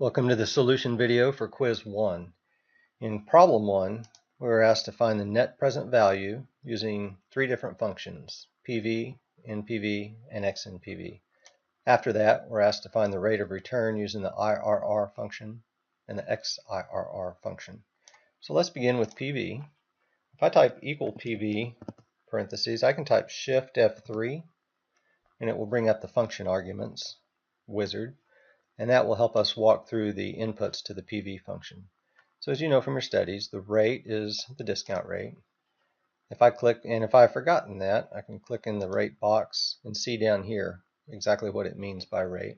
Welcome to the solution video for quiz 1. In problem 1, we were asked to find the net present value using three different functions: PV, NPV, and XNPV. After that, we're asked to find the rate of return using the IRR function and the XIRR function. So let's begin with PV. If I type equal PV parentheses, I can type Shift F3 and it will bring up the function arguments wizard. And that will help us walk through the inputs to the PV function. So as you know from your studies, the rate is the discount rate. If I click, and if I've forgotten that, I can click in the rate box and see down here exactly what it means by rate.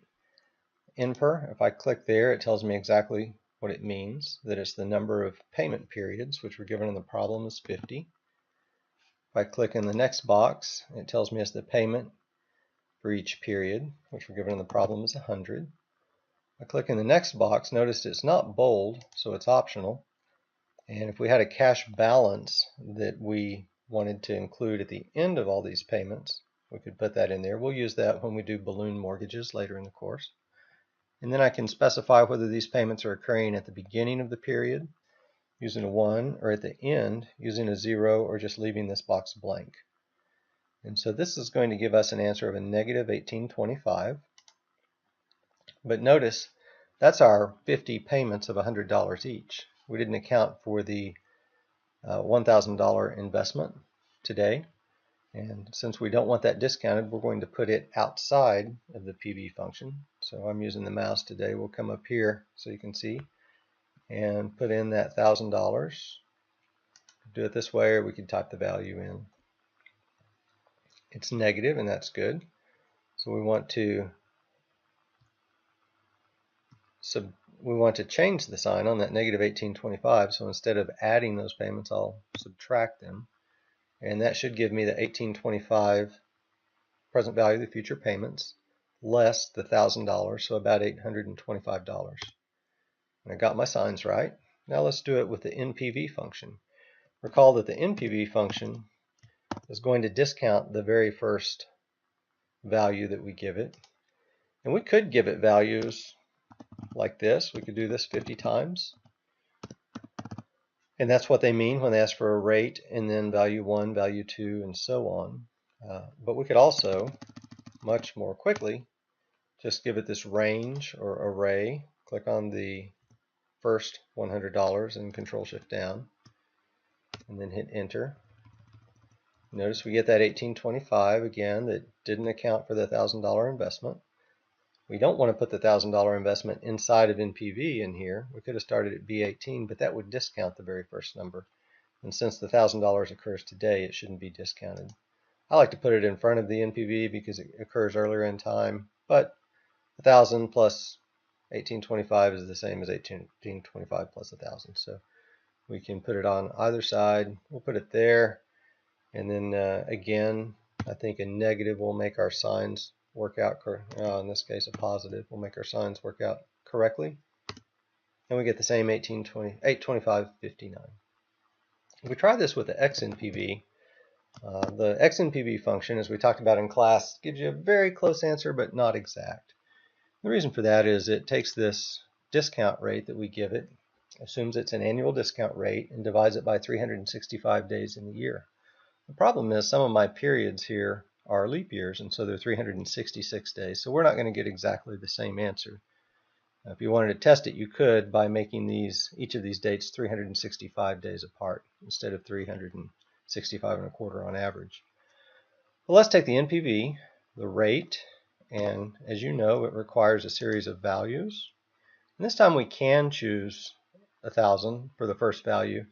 INPER, if I click there, it tells me exactly what it means, that it's the number of payment periods, which were given in the problem as 50. If I click in the next box, it tells me it's the payment for each period, which were given in the problem as 100. I click in the next box, notice it's not bold, so it's optional. And if we had a cash balance that we wanted to include at the end of all these payments, we could put that in there. We'll use that when we do balloon mortgages later in the course. And then I can specify whether these payments are occurring at the beginning of the period using a 1 or at the end using a 0 or just leaving this box blank. And so this is going to give us an answer of a negative 1825. But notice, that's our 50 payments of $100 each. We didn't account for the $1,000 investment today. And since we don't want that discounted, we're going to put it outside of the PV function. So I'm using the mouse today. We'll come up here so you can see and put in that $1,000. Do it this way, or we could type the value in. It's negative, and that's good. So we want to change the sign on that negative 1825, so instead of adding those payments, I'll subtract them. And that should give me the 1825 present value of the future payments, less the $1,000, so about $825. And I got my signs right. Now let's do it with the NPV function. Recall that the NPV function is going to discount the very first value that we give it. And we could give it values like this. We could do this 50 times. And that's what they mean when they ask for a rate and then value 1, value 2, and so on. But we could also, much more quickly, just give it this range or array. Click on the first $100 and Control Shift down, and then hit Enter. Notice we get that 1825 again that didn't account for the $1,000 investment. We don't want to put the $1,000 investment inside of NPV in here. We could have started at B18, but that would discount the very first number. And since the $1,000 occurs today, it shouldn't be discounted. I like to put it in front of the NPV because it occurs earlier in time, but 1,000 plus 1825 is the same as 1825 plus 1,000. So we can put it on either side. We'll put it there. And then again, I think a negative will make our signs work out, in this case a positive will make our signs work out correctly. And we get the same 825.59. If we try this with the XNPV, the XNPV function, as we talked about in class, gives you a very close answer but not exact. The reason for that is it takes this discount rate that we give it, assumes it's an annual discount rate, and divides it by 365 days in the year. The problem is some of my periods here are leap years, and so they're 366 days. So we're not going to get exactly the same answer. If you wanted to test it, you could by making each of these dates 365 days apart instead of 365 and a quarter on average. Well, let's take the NPV, the rate, and as you know, it requires a series of values. And this time we can choose 1,000 for the first value,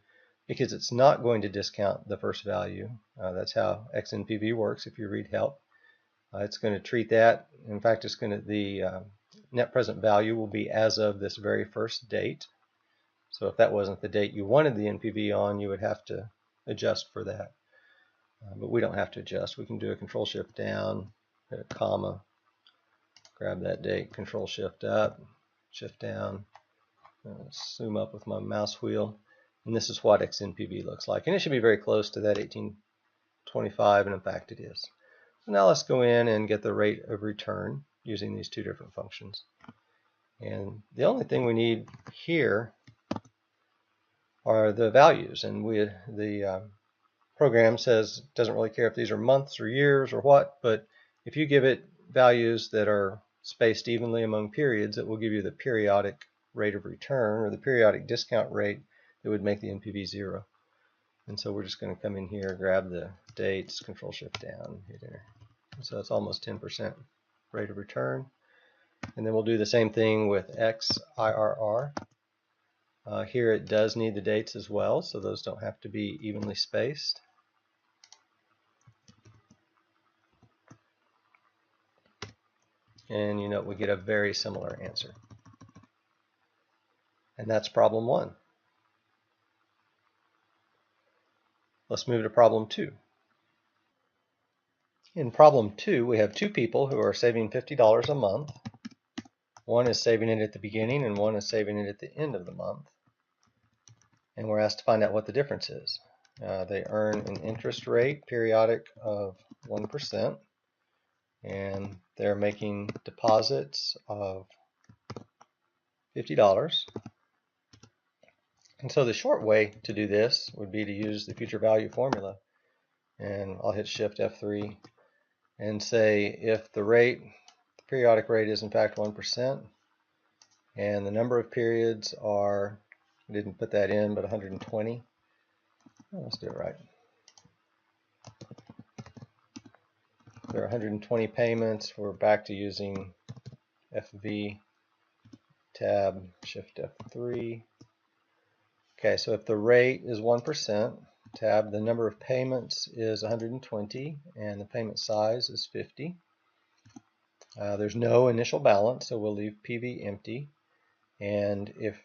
because it's not going to discount the first value. That's how XNPV works if you read help. It's going to treat that. In fact, the net present value will be as of this very first date. So if that wasn't the date you wanted the NPV on, you would have to adjust for that. But we don't have to adjust. We can do a Control Shift down, hit a comma, grab that date, Control Shift up, Shift down, zoom up with my mouse wheel. And this is what XNPV looks like. And it should be very close to that 1825, and in fact it is. So now let's go in and get the rate of return using these two different functions. And the only thing we need here are the values, and the program says it doesn't really care if these are months or years or what, but if you give it values that are spaced evenly among periods, it will give you the periodic rate of return or the periodic discount rate that would make the NPV 0. And so we're just going to come in here, grab the dates, Control Shift down, hit enter. And so it's almost 10% rate of return. And then we'll do the same thing with XIRR. Here it does need the dates as well, so those don't have to be evenly spaced. And you know, we get a very similar answer. And that's problem 1. Let's move to problem 2. In problem 2, we have two people who are saving $50 a month. One is saving it at the beginning and one is saving it at the end of the month. And we're asked to find out what the difference is. They earn an interest rate periodic of 1%, and they're making deposits of $50. And so the short way to do this would be to use the future value formula. And I'll hit Shift F3 and say if the periodic rate is in fact 1%, and the number of periods are, I didn't put that in, but 120. Let's do it right. There are 120 payments. We're back to using FV, tab, Shift F3. Okay, so if the rate is 1%, tab, the number of payments is 120, and the payment size is 50. There's no initial balance, so we'll leave PV empty. And if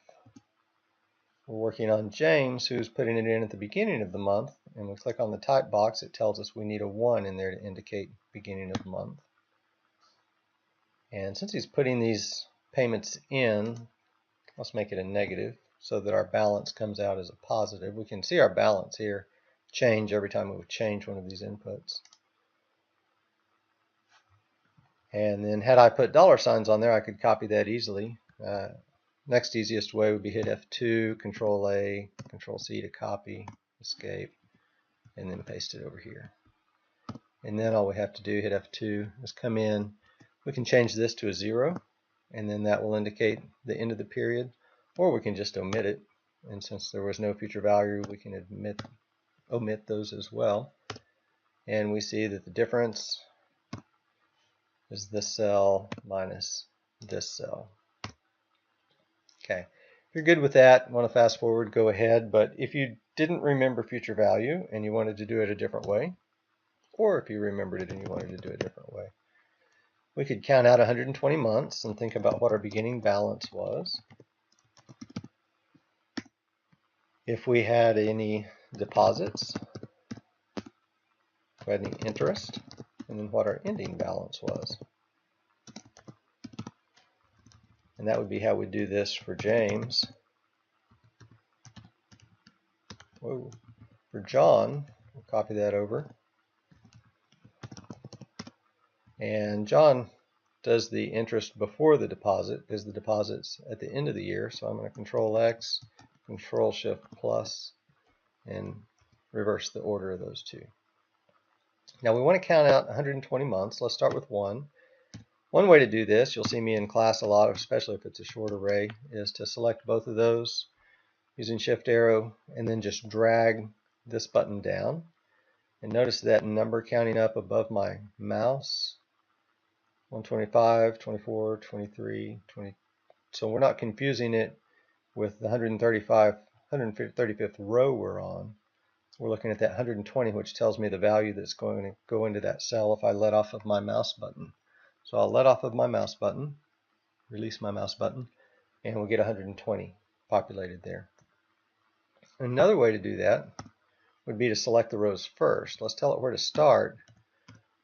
we're working on James, who's putting it in at the beginning of the month, and we click on the type box, it tells us we need a 1 in there to indicate beginning of the month. And since he's putting these payments in, let's make it a negative so that our balance comes out as a positive. We can see our balance here change every time we change one of these inputs. And then had I put dollar signs on there, I could copy that easily. Next easiest way would be hit F2, Control A, Control C to copy, escape, and then paste it over here. And then all we have to do, hit F2, is come in. We can change this to a 0, and then that will indicate the end of the period, or we can just omit it. And since there was no future value, we can omit those as well. And we see that the difference is this cell minus this cell. Okay, if you're good with that, want to fast forward, go ahead. But if you didn't remember future value and you wanted to do it a different way, or if you remembered it and you wanted to do it a different way, we could count out 120 months and think about what our beginning balance was. If we had any deposits, if we had any interest, and then what our ending balance was. And that would be how we do this for James. Whoa. For John, we'll copy that over. And John does the interest before the deposit because the deposit's at the end of the year. So I'm going to Control X, Control Shift plus, and reverse the order of those two. Now we want to count out 120 months. Let's start with 1. One way to do this, you'll see me in class a lot, especially if it's a short array, is to select both of those using Shift arrow and then just drag this button down. And notice that number counting up above my mouse, 125, 24, 23, 20. So we're not confusing it with the 135th row we're on. We're looking at that 120, which tells me the value that's going to go into that cell if I let off of my mouse button. So I'll let off of my mouse button, release my mouse button, and we'll get 120 populated there. Another way to do that would be to select the rows first. Let's tell it where to start.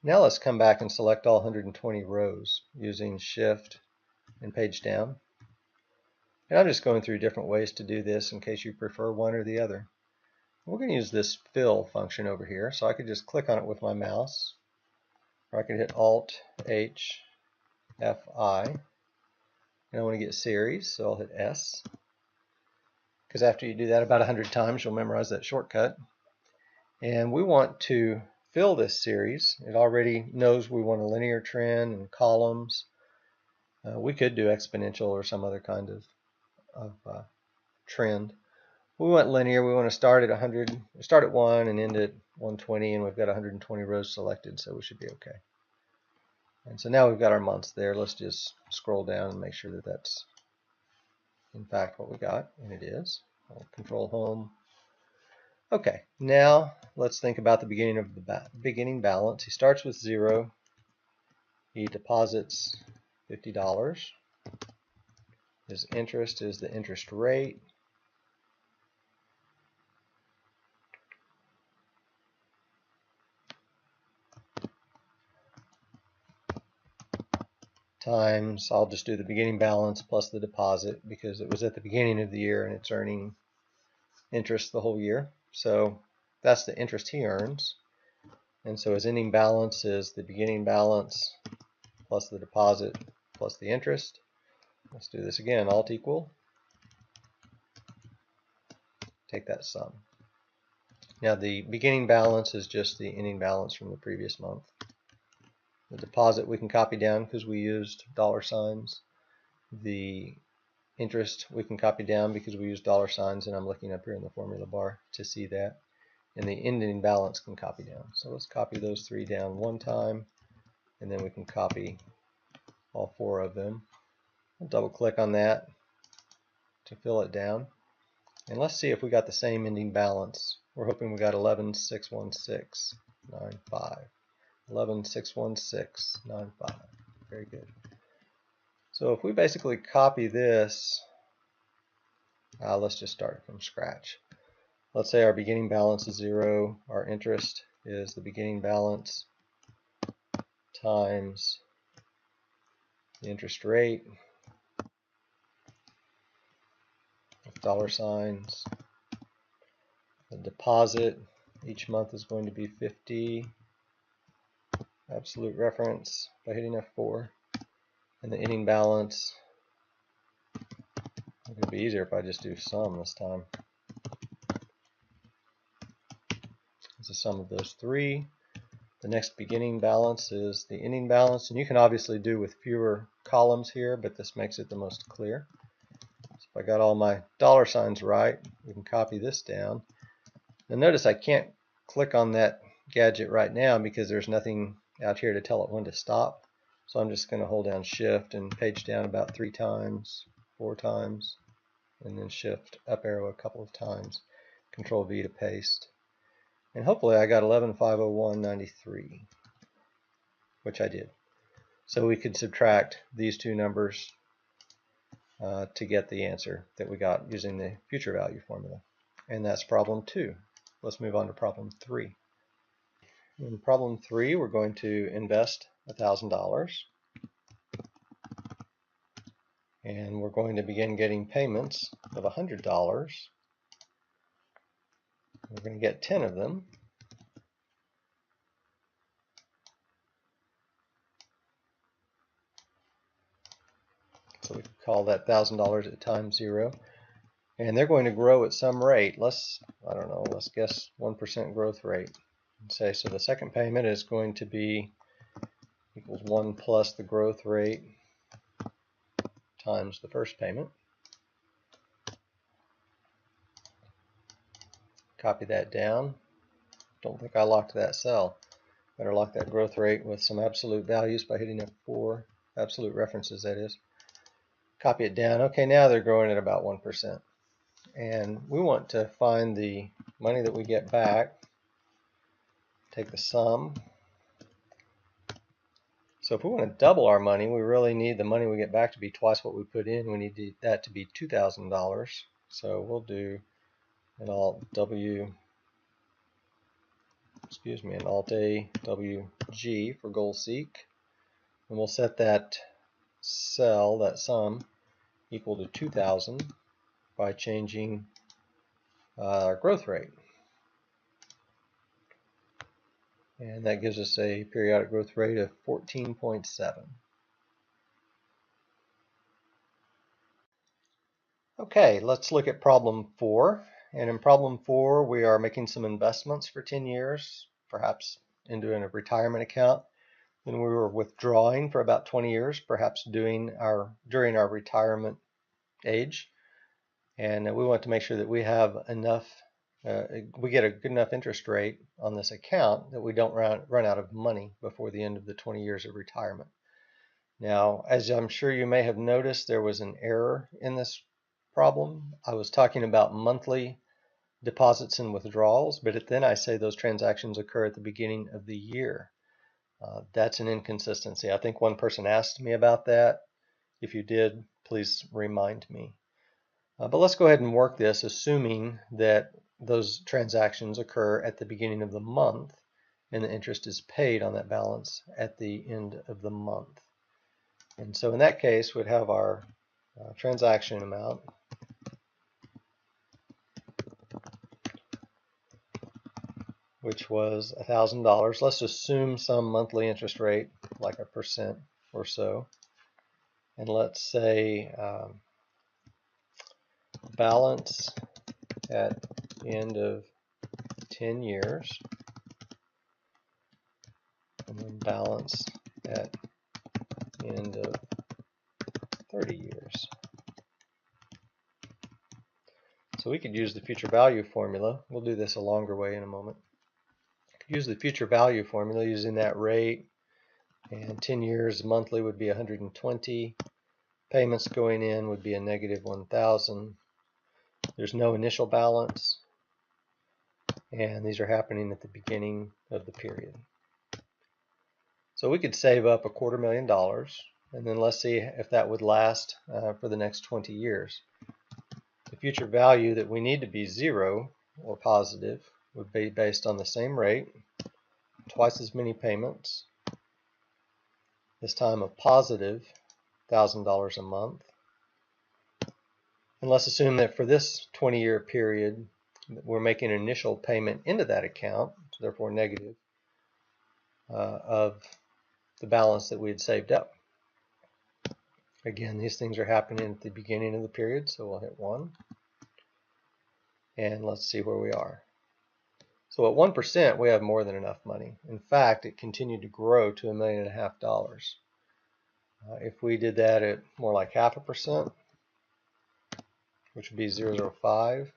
Now let's come back and select all 120 rows using Shift and page down. And I'm just going through different ways to do this in case you prefer one or the other. We're going to use this fill function over here, so I could just click on it with my mouse, or I could hit Alt H Fi, and I want to get series, so I'll hit S, because after you do that about 100 times, you'll memorize that shortcut. And we want to fill this series. It already knows we want a linear trend and columns. We could do exponential or some other kind of trend. We want linear. We want to start at 100, start at 1 and end at 120, and we've got 120 rows selected, so we should be okay. And so now we've got our months there. Let's just scroll down and make sure that that's in fact what we got, and it is. I'll control home. Okay, now let's think about the beginning of the beginning balance. He starts with 0. He deposits $50. His interest is the interest rate. Times, I'll just do the beginning balance plus the deposit because it was at the beginning of the year and it's earning interest the whole year. So that's the interest he earns. And so his ending balance is the beginning balance plus the deposit plus the interest. Let's do this again. Alt equal. Take that sum. Now the beginning balance is just the ending balance from the previous month. The deposit we can copy down because we used dollar signs. The interest we can copy down because we used dollar signs, and I'm looking up here in the formula bar to see that. And the ending balance can copy down. So let's copy those 3 down one time, and then we can copy all 4 of them. I'll double click on that to fill it down. And let's see if we got the same ending balance. We're hoping we got 11,616.95. 11,616.95. Very good. So if we basically copy this, let's just start from scratch. Let's say our beginning balance is 0. Our interest is the beginning balance times the interest rate with dollar signs. The deposit each month is going to be 50. Absolute reference by hitting F4. And the ending balance, it would be easier if I just do sum this time. It's the sum of those 3. The next beginning balance is the ending balance, and you can obviously do with fewer columns here, but this makes it the most clear. So if I got all my dollar signs right, we can copy this down. Now notice I can't click on that gadget right now because there's nothing out here to tell it when to stop. So I'm just going to hold down Shift and page down about 3 times, 4 times, and then Shift up arrow a couple of times. Control V to paste. And hopefully I got 11,501.93, which I did. So we could subtract these 2 numbers to get the answer that we got using the future value formula. And that's problem 2. Let's move on to problem 3. In problem 3, we're going to invest $1,000. And we're going to begin getting payments of $100. We're going to get 10 of them. So we can call that $1,000 at time 0. And they're going to grow at some rate. Let's guess 1% growth rate. And say, so the second payment is going to be equals 1 plus the growth rate times the first payment. Copy that down. Don't think I locked that cell. Better lock that growth rate with some absolute values by hitting F4, absolute references that is. Copy it down. Okay, now they're growing at about 1%. And we want to find the money that we get back. Take the sum. So if we want to double our money, we really need the money we get back to be twice what we put in. We need that to be $2,000. So we'll do an Alt W, an Alt A W G for goal seek. And we'll set that cell, that sum, equal to 2,000 by changing our growth rate. And that gives us a periodic growth rate of 14.7. Okay, let's look at problem 4. And in problem 4, we are making some investments for 10 years, perhaps into a retirement account. Then we were withdrawing for about 20 years, perhaps during our retirement age. And we want to make sure that we have enough, we get a good enough interest rate on this account that we don't run out of money before the end of the 20 years of retirement. Now, as I'm sure you may have noticed, there was an error in this problem. I was talking about monthly deposits and withdrawals, but then I say those transactions occur at the beginning of the year. That's an inconsistency. I think one person asked me about that. If you did, please remind me. But let's go ahead and work this, assuming that those transactions occur at the beginning of the month and the interest is paid on that balance at the end of the month. And so in that case, we'd have our transaction amount, which was $1,000. Let's assume some monthly interest rate, like 1% or so. And let's say balance at the end of 10 years, and then balance at the end of 30 years. So we could use the future value formula. We'll do this a longer way in a moment. Use the future value formula using that rate, and 10 years monthly would be 120. Payments going in would be a negative 1,000. There's no initial balance, and these are happening at the beginning of the period. So we could save up $250,000, and then let's see if that would last for the next 20 years. The future value that we need to be 0 or positive would be based on the same rate, twice as many payments, this time a positive $1,000 a month. And let's assume that for this 20-year period, we're making an initial payment into that account, so therefore negative, of the balance that we had saved up. Again, these things are happening at the beginning of the period, so we'll hit 1. And let's see where we are. So at 1%, we have more than enough money. In fact, it continued to grow to $1.5 million. If we did that at more like 0.5%, which would be 0.05,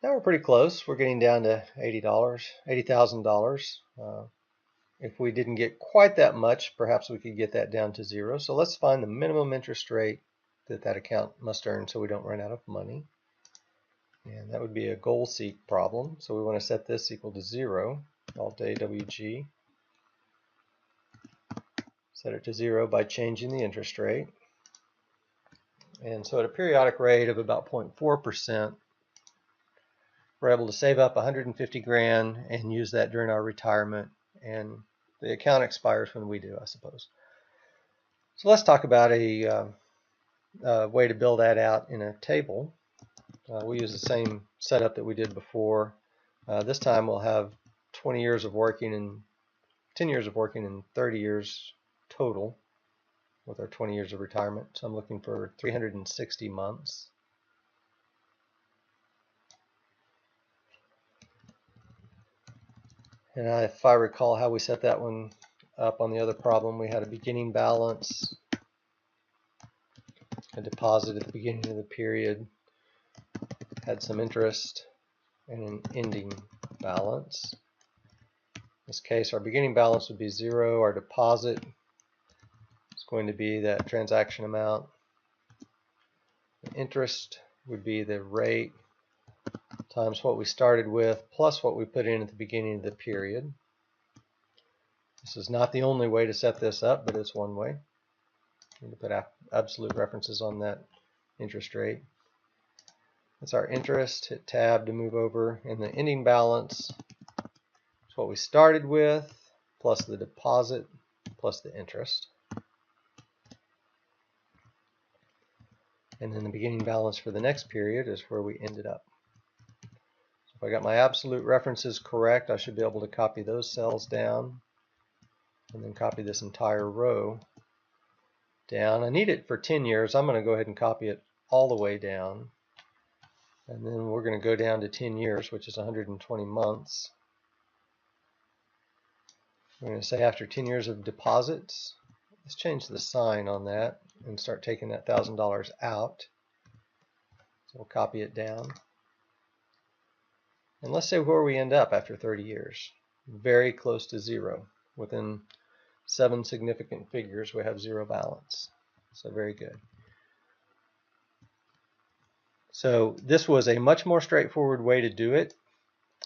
now we're pretty close. We're getting down to $80,000. If we didn't get quite that much, perhaps we could get that down to 0. So let's find the minimum interest rate that account must earn so we don't run out of money. And that would be a goal seek problem. So we want to set this equal to 0, Alt A WG. Set it to 0 by changing the interest rate. And so at a periodic rate of about 0.4%, we're able to save up 150 grand and use that during our retirement. And the account expires when we do, I suppose. So let's talk about a way to build that out in a table. We use the same setup that we did before. This time we'll have 20 years of working and 10 years of working and 30 years total with our 20 years of retirement. So I'm looking for 360 months. And if I recall how we set that one up on the other problem, we had a beginning balance, a deposit at the beginning of the period, had some interest, and an ending balance. In this case, our beginning balance would be 0. Our deposit is going to be that transaction amount. The interest would be the rate times what we started with plus what we put in at the beginning of the period. This is not the only way to set this up, but it's one way. We need to put absolute references on that interest rate. That's our interest. Hit tab to move over. And the ending balance is what we started with plus the deposit plus the interest. And then the beginning balance for the next period is where we ended up. So if I got my absolute references correct, I should be able to copy those cells down and then copy this entire row down. I need it for 10 years. I'm going to go ahead and copy it all the way down. And then we're going to go down to 10 years, which is 120 months. We're going to say after 10 years of deposits. Let's change the sign on that and start taking that $1,000 out. So we'll copy it down. And let's say where we end up after 30 years. Very close to zero. Within 7 significant figures, we have zero balance. So very good. So this was a much more straightforward way to do it.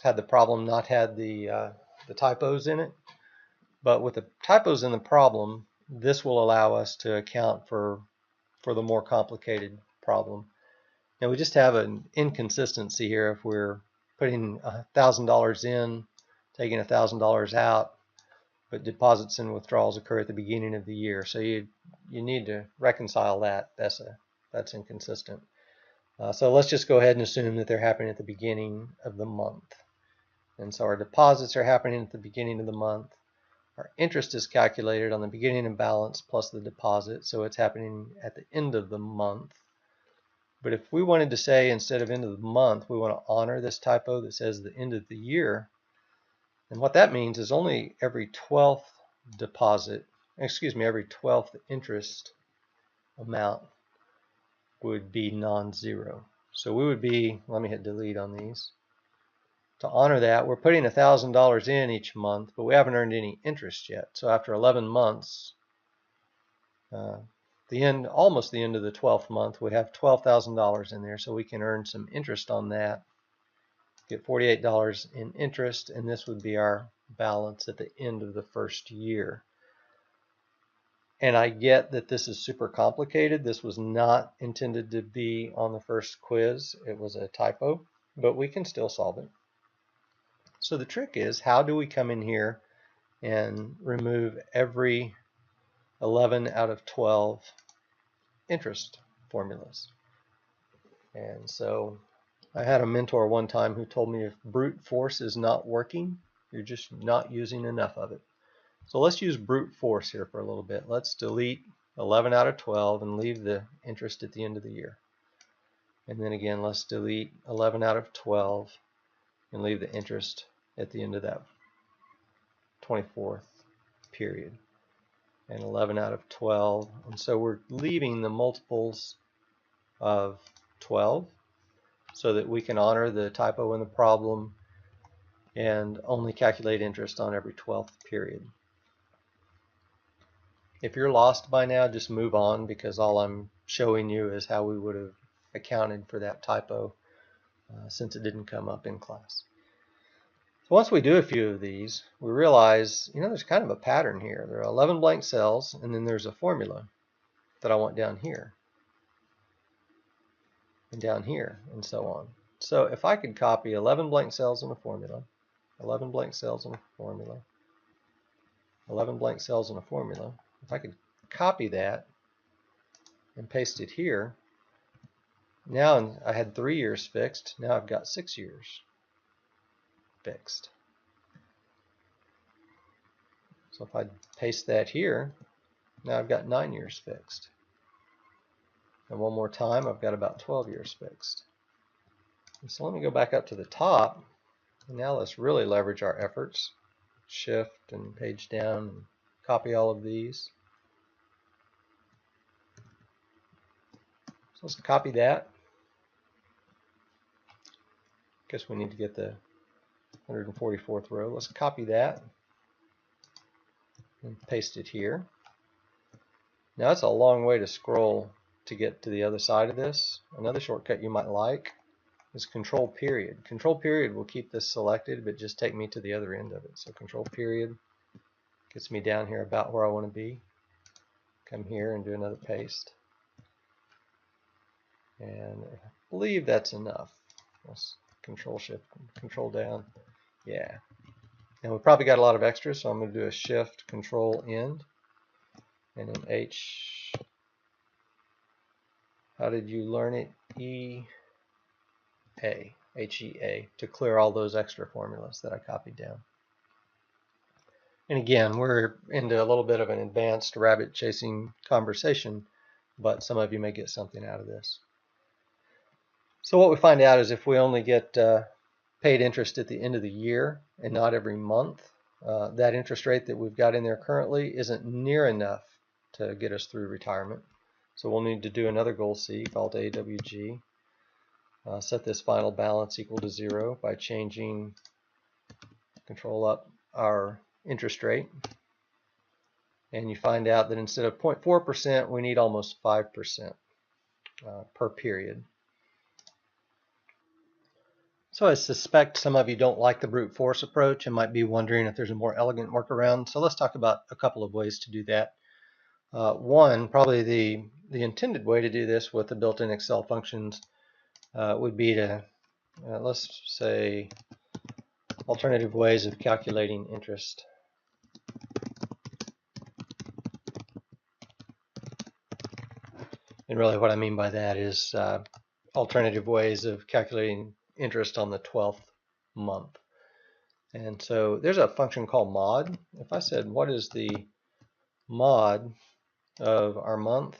Had the problem not had the typos in it. But with the typos in the problem, this will allow us to account for the more complicated problem. Now we just have an inconsistency here if we're putting $1,000 in, taking $1,000 out, but deposits and withdrawals occur at the beginning of the year. So you need to reconcile that. That's inconsistent. So let's just go ahead and assume that they're happening at the beginning of the month. And so our deposits are happening at the beginning of the month. Our interest is calculated on the beginning of balance plus the deposit, so it's happening at the end of the month. But if we wanted to say instead of end of the month, we want to honor this typo that says the end of the year, and what that means is only every 12th every 12th interest amount would be non-zero. So we would be, let me hit delete on these. To honor that, we're putting $1,000 in each month, but we haven't earned any interest yet. So after 11 months, almost the end of the 12th month, we have $12,000 in there, so we can earn some interest on that. Get $48 in interest, and this would be our balance at the end of the first year. And I get that this is super complicated. This was not intended to be on the first quiz. It was a typo, but we can still solve it. So the trick is, how do we come in here and remove every 11 out of 12 interest formulas? And so I had a mentor one time who told me if brute force is not working, you're just not using enough of it. So let's use brute force here for a little bit. Let's delete 11 out of 12 and leave the interest at the end of the year. And then again, let's delete 11 out of 12 and leave the interest at the end of that 24th period. And 11 out of 12. And so we're leaving the multiples of 12 so that we can honor the typo in the problem and only calculate interest on every 12th period. If you're lost by now, just move on, because all I'm showing you is how we would have accounted for that typo since it didn't come up in class. So once we do a few of these, we realize, there's kind of a pattern here. There are 11 blank cells, and then there's a formula that I want down here, and down here, and so on. So if I could copy 11 blank cells in a formula, 11 blank cells in a formula, 11 blank cells in a formula, if I could copy that and paste it here, now I had 3 years fixed, now I've got 6 years fixed. So if I paste that here, now I've got 9 years fixed. And one more time, I've got about 12 years fixed. And so let me go back up to the top, and now let's really leverage our efforts. Shift and page down and copy all of these. So let's copy that. Guess we need to get the 144th row. Let's copy that and paste it here. Now that's a long way to scroll to get to the other side of this. Another shortcut you might like is Control Period. Control Period will keep this selected, but just take me to the other end of it. So Control Period gets me down here about where I want to be. Come here and do another paste. And I believe that's enough. Let's Control Shift, Control down. Yeah. And we probably got a lot of extras, so I'm going to do a Shift, Control End, and then H. How did you learn it? H-E-A, to clear all those extra formulas that I copied down. And again, we're into a little bit of an advanced rabbit chasing conversation, but some of you may get something out of this. So what we find out is if we only get paid interest at the end of the year and not every month, that interest rate that we've got in there currently isn't near enough to get us through retirement. So we'll need to do another goal C called AWG. Set this final balance equal to 0 by changing, control up our interest rate. And you find out that instead of 0.4%, we need almost 5% per period. So I suspect some of you don't like the brute force approach and might be wondering if there's a more elegant workaround. So let's talk about a couple of ways to do that. One, probably the intended way to do this with the built-in Excel functions would be to, let's say, alternative ways of calculating interest. And really what I mean by that is alternative ways of calculating interest on the 12th month. And so there's a function called mod. If I said, what is the mod of our month,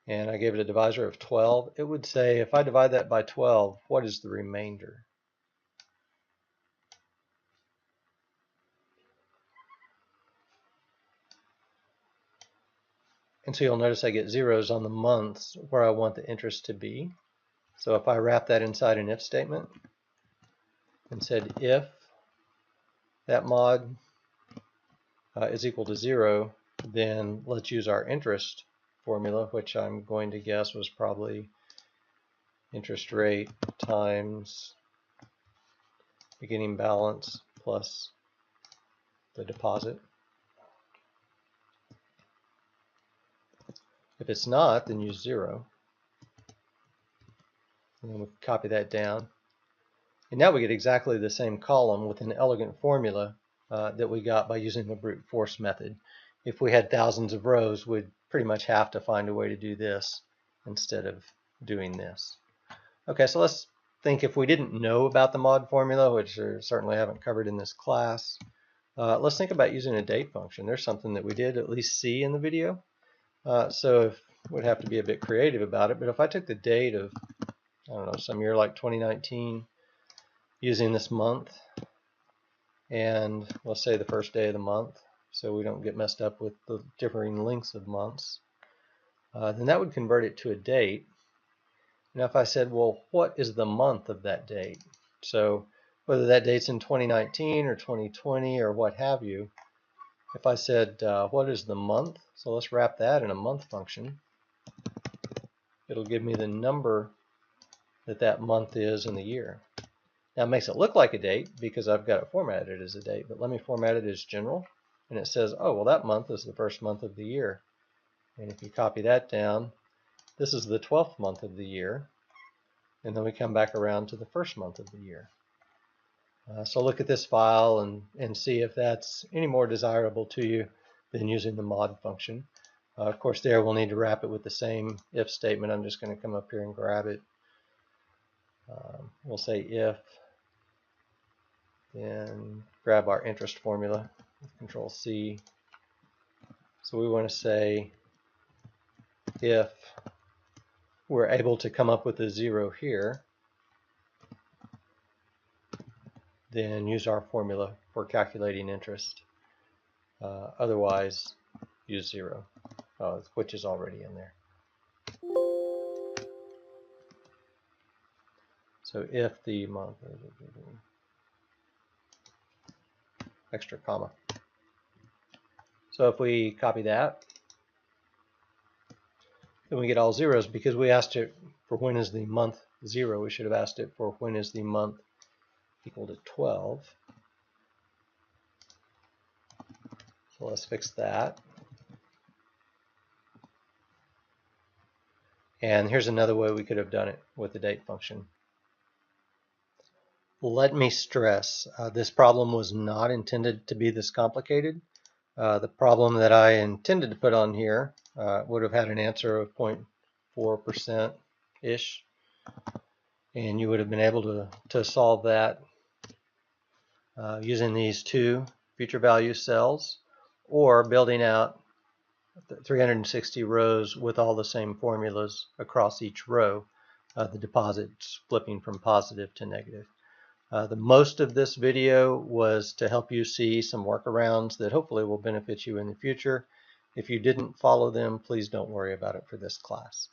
and I gave it a divisor of 12, it would say, if I divide that by 12, what is the remainder? And so you'll notice I get zeros on the months where I want the interest to be. So if I wrap that inside an if statement and said if that mod is equal to 0, then let's use our interest formula, which I'm going to guess was probably interest rate times beginning balance plus the deposit. If it's not, then use 0. And then we copy that down. And now we get exactly the same column with an elegant formula that we got by using the brute force method. If we had thousands of rows, we'd pretty much have to find a way to do this instead of doing this. Okay, so let's think if we didn't know about the mod formula, which I certainly haven't covered in this class, let's think about using a date function. There's something that we did at least see in the video. So we'd have to be a bit creative about it, but if I took the date of, I don't know, some year like 2019, using this month, and let's say the first day of the month, so we don't get messed up with the differing lengths of months, then that would convert it to a date. Now if I said, well, what is the month of that date? So whether that date's in 2019 or 2020 or what have you, if I said, what is the month? So let's wrap that in a month function. It'll give me the number that month is in the year. Now it makes it look like a date because I've got it formatted as a date, but let me format it as general. And it says, oh, well, that month is the first month of the year. And if you copy that down, this is the 12th month of the year. And then we come back around to the first month of the year. So look at this file and see if that's any more desirable to you than using the mod function. Of course, there we'll need to wrap it with the same if statement. I'm just going to come up here and grab it. We'll say if, then grab our interest formula, Control C. So we want to say if we're able to come up with a 0 here, then use our formula for calculating interest. Otherwise, use 0, which is already in there. So if the month, extra comma. So if we copy that, then we get all zeros because we asked it for when is the month 0. We should have asked it for when is the month equal to 12. So let's fix that. And here's another way we could have done it with the date function. Let me stress, this problem was not intended to be this complicated. The problem that I intended to put on here would have had an answer of 0.4%-ish. And you would have been able to solve that using these two future value cells, or building out 360 rows with all the same formulas across each row, the deposits flipping from positive to negative. The most of this video was to help you see some workarounds that hopefully will benefit you in the future. If you didn't follow them, please don't worry about it for this class.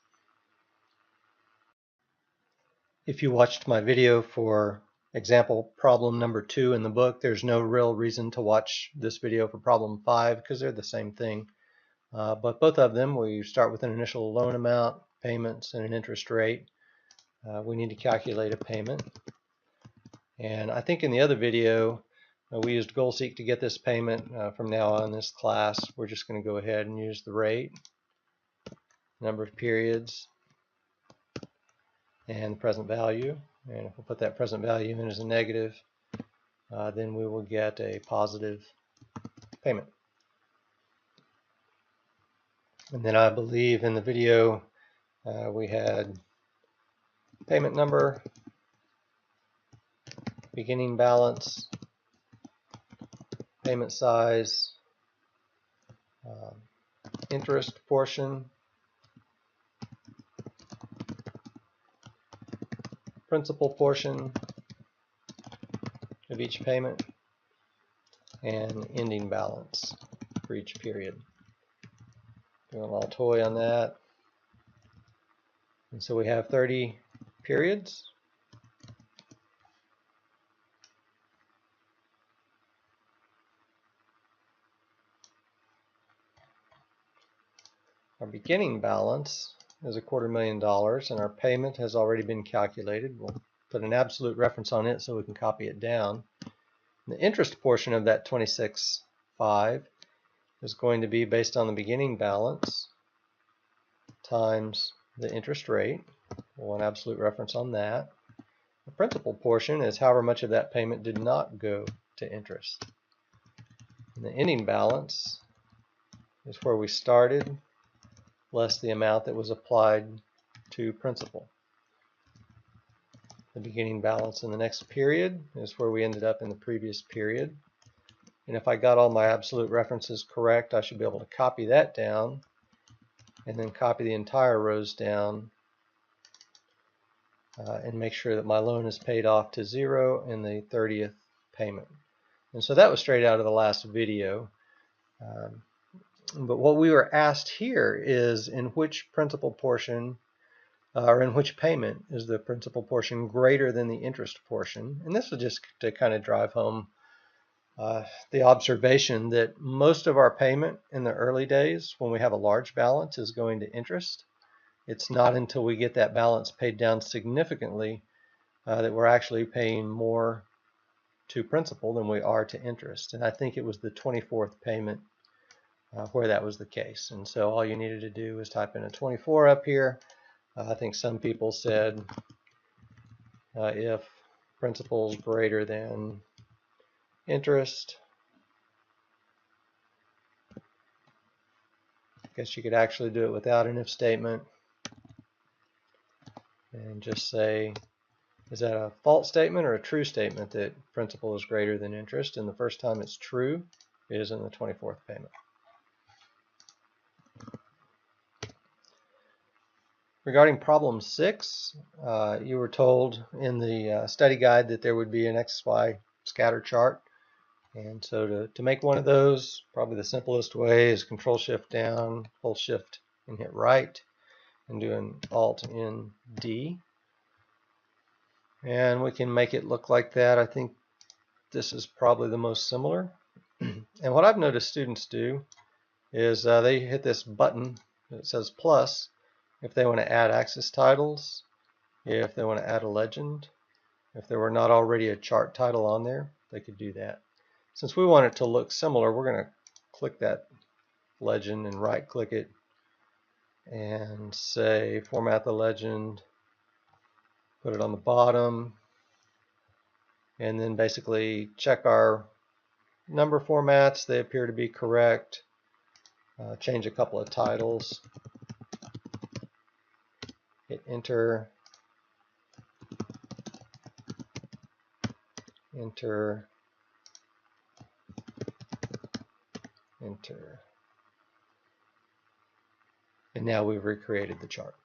If you watched my video for example problem number 2 in the book, there's no real reason to watch this video for problem 5 because they're the same thing. But both of them, we start with an initial loan amount, payments, and an interest rate. We need to calculate a payment. And I think in the other video, we used GoalSeek to get this payment. From now on in this class, we're just going to go ahead and use the rate, number of periods, and the present value. And if we put that present value in as a negative, then we will get a positive payment. And then I believe in the video we had payment number, beginning balance, payment size, interest portion, principal portion of each payment, and ending balance for each period. Doing a little toy on that. And so we have 30 periods. Our beginning balance is $250,000, and our payment has already been calculated. We'll put an absolute reference on it so we can copy it down. The interest portion of that $26,500 is going to be based on the beginning balance times the interest rate. We'll want absolute reference on that. The principal portion is however much of that payment did not go to interest. And the ending balance is where we started less the amount that was applied to principal. The beginning balance in the next period is where we ended up in the previous period. And if I got all my absolute references correct, I should be able to copy that down and then copy the entire rows down and make sure that my loan is paid off to 0 in the 30th payment. And so that was straight out of the last video. But what we were asked here is in which principal portion or in which payment is the principal portion greater than the interest portion. And this is just to kind of drive home the observation that most of our payment in the early days when we have a large balance is going to interest. It's not until we get that balance paid down significantly that we're actually paying more to principal than we are to interest. And I think it was the 24th payment where that was the case. And so all you needed to do was type in a 24 up here. I think some people said if principal is greater than interest. I guess you could actually do it without an if statement and just say, is that a false statement or a true statement that principal is greater than interest? And the first time it's true is in the 24th payment. Regarding problem 6, you were told in the study guide that there would be an XY scatter chart. And so to make one of those, probably the simplest way is Control Shift down, hold Shift and hit right, and do an Alt in D. And we can make it look like that. I think this is probably the most similar. And what I've noticed students do is they hit this button that says plus if they want to add axis titles, if they want to add a legend. If there were not already a chart title on there, they could do that. Since we want it to look similar, we're going to click that legend and right click it and say format the legend, put it on the bottom, and then basically check our number formats. They appear to be correct. Change a couple of titles. Hit enter. Enter. enter. And now we've recreated the chart.